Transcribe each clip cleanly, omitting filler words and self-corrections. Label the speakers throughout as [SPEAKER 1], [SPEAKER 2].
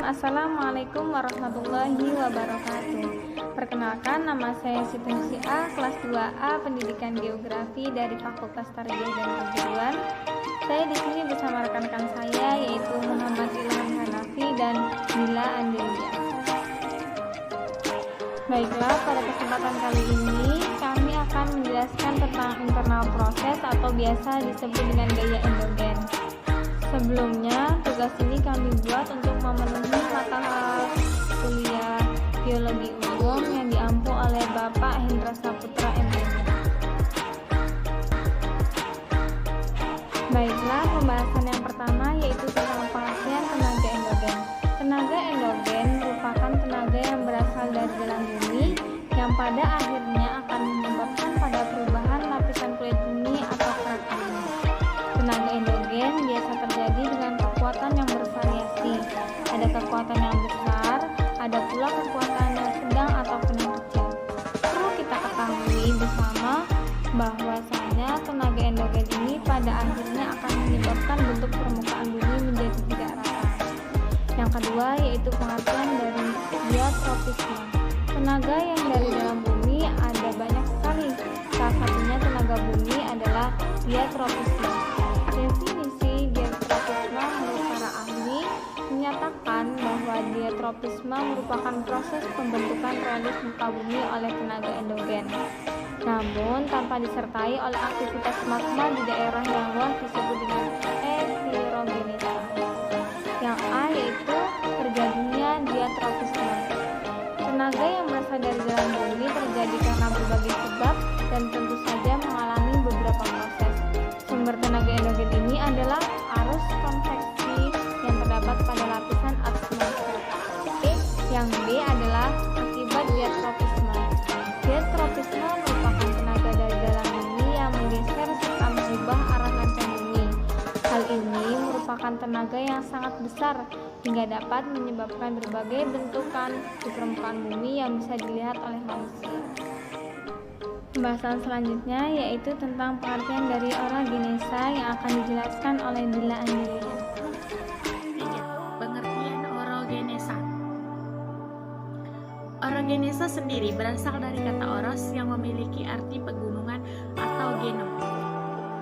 [SPEAKER 1] Assalamualaikum warahmatullahi wabarakatuh. Perkenalkan, nama saya Siti A, kelas 2A Pendidikan Geografi dari Fakultas Tarbiyah dan Keguruan. Saya di sini bersama rekan-rekan saya yaitu Muhammad Ilham Hanafi dan Dila Andelia. Baiklah, pada kesempatan kali ini kami akan menjelaskan tentang internal proses atau biasa disebut dengan gaya endogen. Sebelumnya, tugas ini kami buat untuk memenuhi mata kuliah biologi umum yang diampu oleh Bapak Hendra Saputra MPh. Baiklah, pembahasan yang pertama yaitu tentang pengertian tenaga endogen. Tenaga endogen merupakan tenaga yang berasal dari dalam bumi yang pada akhirnya akan menyebabkan pada perubahan lapisan kulit bumi atau kerak bumi. Tenaga endogen biasa terjadi dengan kekuatan yang bervariasi. Ada kekuatan yang besar, ada pula kekuatan yang sedang ataupun yang kecil. Perlu kita ketahui bersama bahwasanya tenaga endogen ini pada akhirnya akan menyebabkan bentuk permukaan bumi menjadi tidak rata. Yang kedua yaitu pengertian dari geotropisme. Tenaga yang dari dalam bumi ada banyak sekali. Salah satunya tenaga bumi adalah geotropisme. Definisi geotropisme menurut para ahli menyatakan bahwa geotropisme merupakan proses pembentukan realis muka bumi oleh tenaga endogen, namun tanpa disertai oleh aktivitas magma di daerah yang luas disebut dengan epirogenitas. Yang A yaitu terjadinya geotropisme. Tenaga yang berasal dari dalam bumi terjadi karena berbagai sebab dan tentu saja mengalami beberapa proses. Sumber tenaga endogen ini adalah arus konveksi yang terdapat pada lapisan atmosfer. Yang B adalah akibat geotropisme. Geotropisme merupakan tenaga dari dalam bumi yang menggeser serta mengubah arah lancang bumi. Hal ini merupakan tenaga yang sangat besar hingga dapat menyebabkan berbagai bentukan di permukaan bumi yang bisa dilihat oleh manusia. Pembahasan selanjutnya yaitu tentang pengertian dari orogenesa yang akan dijelaskan oleh Dila Andelia.
[SPEAKER 2] Pengertian orogenesa. Orogenesa sendiri berasal dari kata oros yang memiliki arti pegunungan atau genom,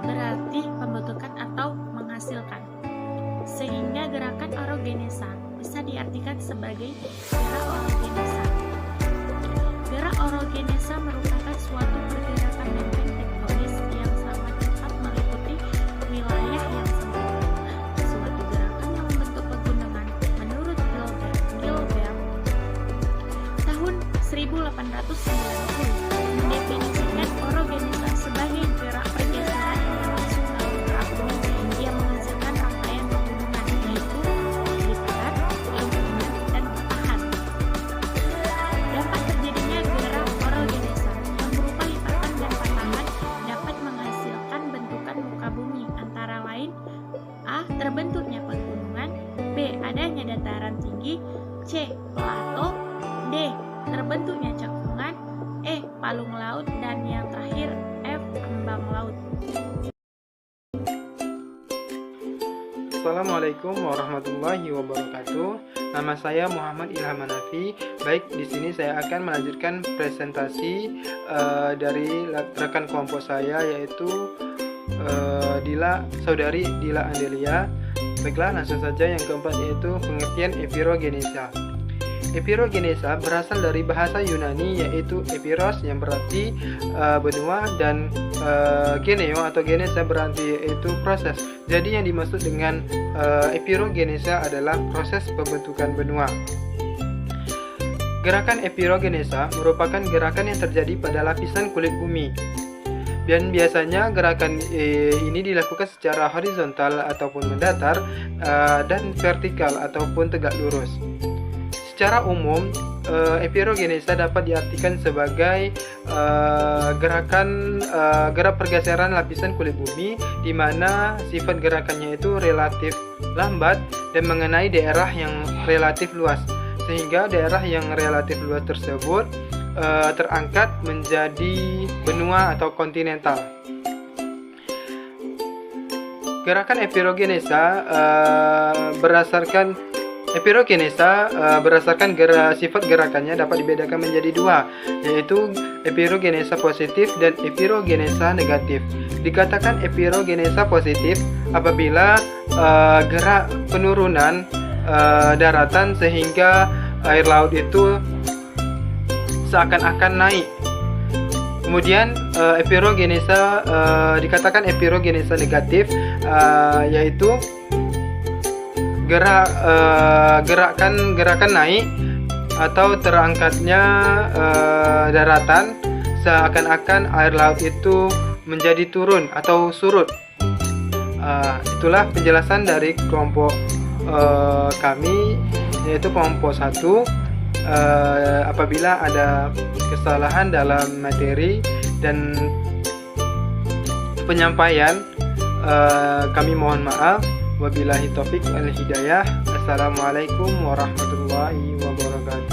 [SPEAKER 2] berarti pembentukan atau menghasilkan. Sehingga gerakan orogenesa bisa diartikan sebagai gerak orogenesa. Gerak orogenesa merupakan suatu pergerakan lempeng tektonis yang sangat cepat meliputi wilayah yang sempit. Suatu gerakan yang membentuk pegunungan menurut Gilbert tahun 1890 mendefinisikan orogenesa sebagai gerak pergeseran yang langsung dalam kerak bumi yang menghasilkan rangkaian pegunungan yaitu lipatan, lingkungan, dan patahan. Dampak terjadinya gerak orogenesa yang berupa lipatan dan patahan dapat menghasilkan bentukan muka bumi antara lain A. Terbentuknya pegunungan, B. Adanya dataran tinggi, C. Plato, D. Terbentuknya cekungan, E. Palung laut, dan yang terakhir F. Ambang laut.
[SPEAKER 3] Assalamualaikum warahmatullahi wabarakatuh. Nama saya Muhammad Ilham Hanafi. Baik, di sini saya akan melanjutkan presentasi dari rekan kelompok saya yaitu Saudari Dila Andelia. Baiklah, langsung saja yang keempat yaitu pengertian epirogenesa. Epirogenesa berasal dari bahasa Yunani yaitu epiros yang berarti benua dan geneo atau genesa berarti yaitu proses. Jadi yang dimaksud dengan epirogenesa adalah proses pembentukan benua. Gerakan epirogenesa merupakan gerakan yang terjadi pada lapisan kulit bumi. Dan biasanya gerakan ini dilakukan secara horizontal ataupun mendatar dan vertikal ataupun tegak lurus. Secara umum, epirogenesa dapat diartikan sebagai gerak pergeseran lapisan kulit bumi, di mana sifat gerakannya itu relatif lambat dan mengenai daerah yang relatif luas, sehingga daerah yang relatif luas tersebut terangkat menjadi benua atau kontinental. Gerakan epirogenesa berdasarkan sifat gerakannya dapat dibedakan menjadi dua, yaitu epirogenesa positif dan epirogenesa negatif. Dikatakan epirogenesa positif apabila gerak penurunan daratan sehingga air laut itu seakan-akan naik. Kemudian dikatakan epirogenesa negatif, yaitu gerakan naik atau terangkatnya daratan seakan-akan air laut itu menjadi turun atau surut. Itulah penjelasan dari kelompok kami, yaitu kelompok 1. Apabila ada kesalahan dalam materi dan penyampaian, kami mohon maaf. Wabillahi taufik wal hidayah. Assalamualaikum warahmatullahi wabarakatuh.